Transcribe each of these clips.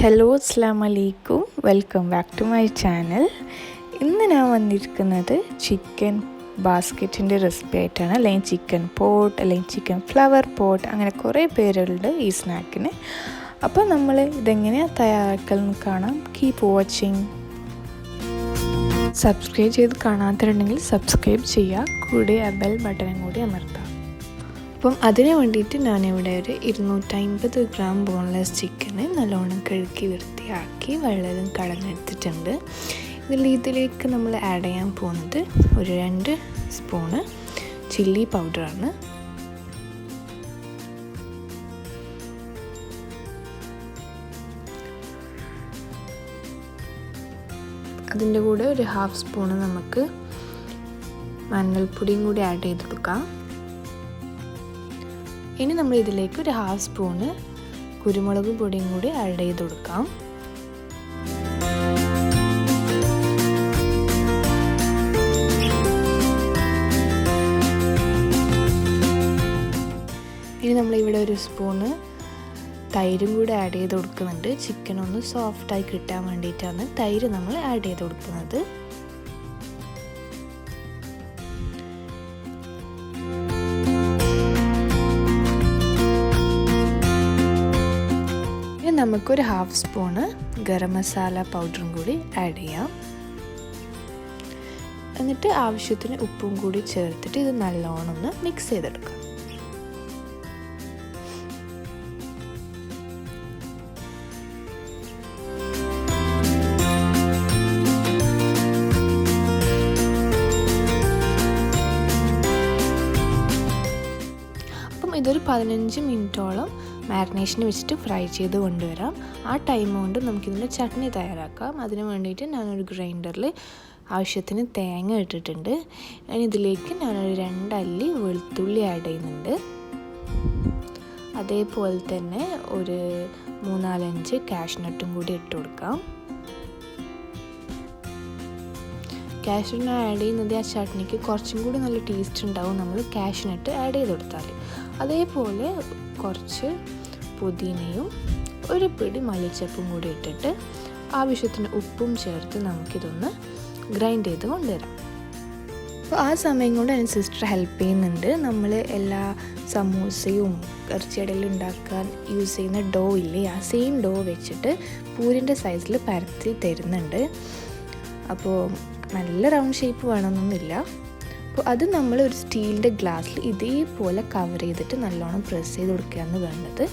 Hello അസ്സലാമു അലൈക്കും, welcome back to my channel. ഇന്ന് ഞാൻ വന്നിരിക്കുന്നത് ചിക്കൻ ബാസ്ക്കറ്റിൻ്റെ റെസിപ്പി ആയിട്ടാണ്. അല്ലെങ്കിൽ ചിക്കൻ പോട്ട്, അല്ലെങ്കിൽ ചിക്കൻ ഫ്ലവർ പോട്ട്, അങ്ങനെ കുറേ പേരുണ്ട് ഈ സ്നാക്കിന്. അപ്പോൾ നമ്മൾ ഇതെങ്ങനെയാണ് തയ്യാറാക്കലെന്ന് കാണാം. Keep watching. സബ്സ്ക്രൈബ് ചെയ്ത് കാണാത്തതുണ്ടെങ്കിൽ സബ്സ്ക്രൈബ് ചെയ്യുക, കൂടെ ആ ബെൽ ബട്ടനും കൂടി അമർത്താം. അപ്പം അതിന് വേണ്ടിയിട്ട് ഞാനിവിടെ ഒരു 250 ഗ്രാം ബോൺലെസ് ചിക്കന് നല്ലോണം കഴുകി വൃത്തിയാക്കി വെള്ളം കളഞ്ഞെടുത്തിട്ടുണ്ട്. ഇതിലേക്ക് നമ്മൾ ആഡ് ചെയ്യാൻ പോകുന്നത് ഒരു 2 സ്പൂണ് ചില്ലി പൗഡറാണ്. അതിൻ്റെ കൂടെ ഒരു 1/2 സ്പൂണ് നമുക്ക് മഞ്ഞൾപ്പൊടിയും കൂടി ആഡ് ചെയ്ത് കൊടുക്കാം. ഇനി നമ്മൾ ഇതിലേക്ക് ഒരു 1/2 സ്പൂണ് കുരുമുളക് പൊടിയും കൂടി ആഡ് ചെയ്ത് കൊടുക്കാം. ഇനി നമ്മളിവിടെ ഒരു സ്പൂണ് തൈരും കൂടി ആഡ് ചെയ്ത് കൊടുക്കുന്നുണ്ട്. ചിക്കൻ ഒന്ന് സോഫ്റ്റായി കിട്ടാൻ വേണ്ടിയിട്ടാണ് തൈര് നമ്മൾ ആഡ് ചെയ്ത് കൊടുക്കുന്നത്. നമുക്കൊരു 1/2 സ്പൂണ് ഗരം മസാല പൗഡറും കൂടി ആഡ് ചെയ്യാം. എന്നിട്ട് ആവശ്യത്തിന് ഉപ്പും കൂടി ചേർത്തിട്ട് ഇത് നല്ലോണം ഒന്ന് മിക്സ് ചെയ്തെടുക്കാം. അപ്പം ഇതൊരു 15 മിനിറ്റോളം മാരിനേഷന് വെച്ചിട്ട് ഫ്രൈ ചെയ്ത് കൊണ്ടുവരാം. ആ ടൈം കൊണ്ട് നമുക്കിതിൻ്റെ ചട്നി തയ്യാറാക്കാം. അതിന് വേണ്ടിയിട്ട് ഞാനൊരു ഗ്രൈൻഡറിൽ ആവശ്യത്തിന് തേങ്ങ ഇട്ടിട്ടുണ്ട്. ഇതിലേക്ക് ഞാനൊരു 2 അല്ലി വെളുത്തുള്ളി ആഡ് ചെയ്യുന്നുണ്ട്. അതേപോലെ തന്നെ ഒരു 3-4 കാഷ്നട്ടും കൂടി ഇട്ട് കൊടുക്കാം. കാഷ്നട്ട് ആഡ് ചെയ്യുന്നത് ആ ചട്നിക്ക് കുറച്ചും കൂടി നല്ല ടേസ്റ്റ് ഉണ്ടാവും നമ്മൾ കാഷ്നട്ട് ആഡ് ചെയ്ത് കൊടുത്താൽ. അതേപോലെ കുറച്ച് പുതിനയും ഒരു പിടി മല്ലിച്ചപ്പും കൂടി ഇട്ടിട്ട് ആവശ്യത്തിന് ഉപ്പും ചേർത്ത് നമുക്കിതൊന്ന് ഗ്രൈൻഡ് ചെയ്ത് കൊണ്ടുവരാം. അപ്പോൾ ആ സമയം കൊണ്ട് എൻ്റെ സിസ്റ്റർ ഹെൽപ്പ് ചെയ്യുന്നുണ്ട്. നമ്മൾ എല്ലാ സമൂസയും ഇറച്ചിയടലും ഉണ്ടാക്കാൻ യൂസ് ചെയ്യുന്ന ഡോ ഇല്ലേ, ആ സെയിം ഡോ വെച്ചിട്ട് പൂരിൻ്റെ സൈസിൽ പരത്തി തരുന്നുണ്ട്. അപ്പോൾ നല്ല റൗണ്ട് ഷേപ്പ് വേണമെന്നൊന്നുമില്ല. അപ്പോൾ അത് നമ്മൾ ഒരു സ്റ്റീലിൻ്റെ ഗ്ലാസ്സിൽ ഇതേപോലെ കവർ ചെയ്തിട്ട് നല്ലോണം പ്രസ് ചെയ്ത് കൊടുക്കുകയാണ് വേണ്ടത്.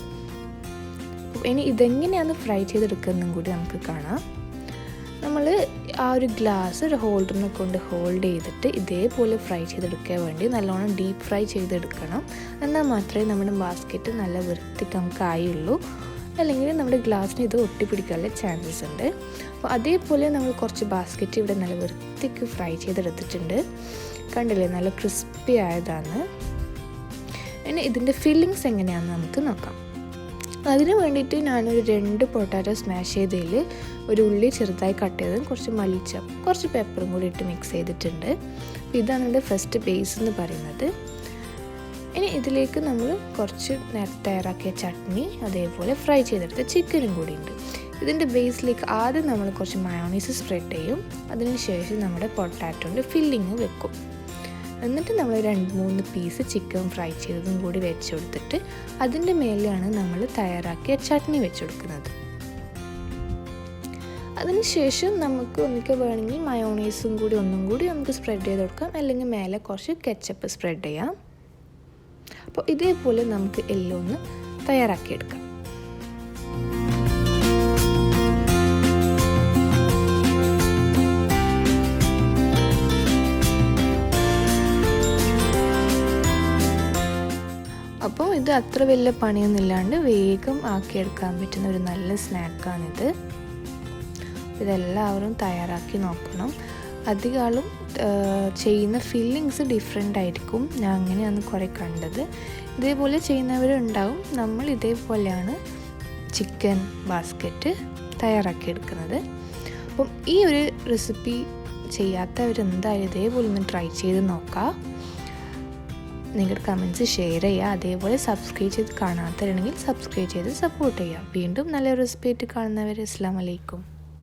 ഇനി ഇതെങ്ങനെയാണ് ഫ്രൈ ചെയ്തെടുക്കുന്നതും കൂടി നമുക്ക് കാണാം. നമ്മൾ ആ ഒരു ഗ്ലാസ് ഒരു ഹോൾഡറിനെ കൊണ്ട് ഹോൾഡ് ചെയ്തിട്ട് ഇതേപോലെ ഫ്രൈ ചെയ്തെടുക്കാൻ വേണ്ടി നല്ലോണം ഡീപ്പ് ഫ്രൈ ചെയ്തെടുക്കണം. എന്നാൽ മാത്രമേ നമ്മുടെ ബാസ്ക്കറ്റ് നല്ല വൃത്തിക്ക് നമുക്ക് ആയുള്ളൂ. അല്ലെങ്കിൽ നമ്മുടെ ഗ്ലാസ്സിന് ഇത് ഒട്ടിപ്പിടിക്കാനുള്ള ചാൻസസ് ഉണ്ട്. അപ്പോൾ അതേപോലെ നമ്മൾ കുറച്ച് ബാസ്ക്കറ്റ് ഇവിടെ നല്ല വൃത്തിക്ക് ഫ്രൈ ചെയ്തെടുത്തിട്ടുണ്ട്. കണ്ടില്ലേ, നല്ല ക്രിസ്പി ആയതാണ്. ഇനി ഇതിൻ്റെ ഫില്ലിങ്സ് എങ്ങനെയാണെന്ന് നമുക്ക് നോക്കാം. അതിന് വേണ്ടിയിട്ട് ഞാനൊരു 2 പൊട്ടാറ്റോ സ്മാഷ് ചെയ്തതിൽ ഒരു ഉള്ളി ചെറുതായി കട്ട് ചെയ്തതും കുറച്ച് മല്ലിച്ചപ്പ് കുറച്ച് പെപ്പറും കൂടി ഇട്ട് മിക്സ് ചെയ്തിട്ടുണ്ട്. അപ്പോൾ ഇതാണ് നമ്മുടെ ഫസ്റ്റ് ബേസ് എന്ന് പറയുന്നത്. ഇനി ഇതിലേക്ക് നമ്മൾ കുറച്ച് നേരത്തെ തയ്യാറാക്കിയ ചട്നി, അതേപോലെ ഫ്രൈ ചെയ്തെടുത്ത ചിക്കനും കൂടി ഉണ്ട്. ഇതിൻ്റെ ബേസിലേക്ക് ആദ്യം നമ്മൾ കുറച്ച് മയോണൈസ് സ്പ്രെഡ് ചെയ്യും. അതിനുശേഷം നമ്മുടെ പൊട്ടാറ്റോൻ്റെ ഫില്ലിങ് വെക്കും. എന്നിട്ട് നമ്മൾ 2-3 പീസ് ചിക്കൻ ഫ്രൈ ചെയ്തതും കൂടി വെച്ച് കൊടുത്തിട്ട് അതിൻ്റെ മേലെയാണ് നമ്മൾ തയ്യാറാക്കിയ ചട്നി വെച്ച് കൊടുക്കുന്നത്. അതിനുശേഷം നമുക്ക് ഒന്നിക്ക് വേണമെങ്കിൽ മയോണൈസും കൂടി ഒന്നും കൂടി നമുക്ക് സ്പ്രെഡ് ചെയ്ത് കൊടുക്കാം, അല്ലെങ്കിൽ മേലെ കുറച്ച് കെച്ചപ്പ് സ്പ്രെഡ് ചെയ്യാം. അപ്പോൾ ഇതേപോലെ നമുക്ക് എല്ലാം ഒന്ന് തയ്യാറാക്കിയെടുക്കാം. അപ്പോൾ ഇത് അത്ര വലിയ പണിയൊന്നും ഇല്ലാണ്ട് വേഗം ആക്കിയെടുക്കാൻ പറ്റുന്ന ഒരു നല്ല സ്നാക്കാണിത്. ഇതെല്ലാവരും തയ്യാറാക്കി നോക്കണം. അധികം ചെയ്യുന്ന ഫില്ലിങ്സ് ഡിഫറെൻ്റ് ആയിരിക്കും. ഞാൻ അങ്ങനെയാണ് കുറേ കണ്ടത്. ഇതേപോലെ ചെയ്യുന്നവരുണ്ടാവും. നമ്മൾ ഇതേപോലെയാണ് ചിക്കൻ ബാസ്ക്കറ്റ് തയ്യാറാക്കിയെടുക്കുന്നത്. അപ്പം ഈ ഒരു റെസിപ്പി ചെയ്യാത്തവരെന്തായാലും ഇതേപോലെ ഒന്ന് ട്രൈ ചെയ്ത് നോക്കാം. നിങ്ങളുടെ കമൻറ്റ്സ് ഷെയർ ചെയ്യുക. അതേപോലെ സബ്സ്ക്രൈബ് ചെയ്ത് കാണാത്തവരുണ്ടെങ്കിൽ സബ്സ്ക്രൈബ് ചെയ്ത് സപ്പോർട്ട് ചെയ്യുക. വീണ്ടും നല്ലൊരു റെസിപ്പി ആയിട്ട് കാണുന്നവരെ അസ്സലാമു അലൈക്കും.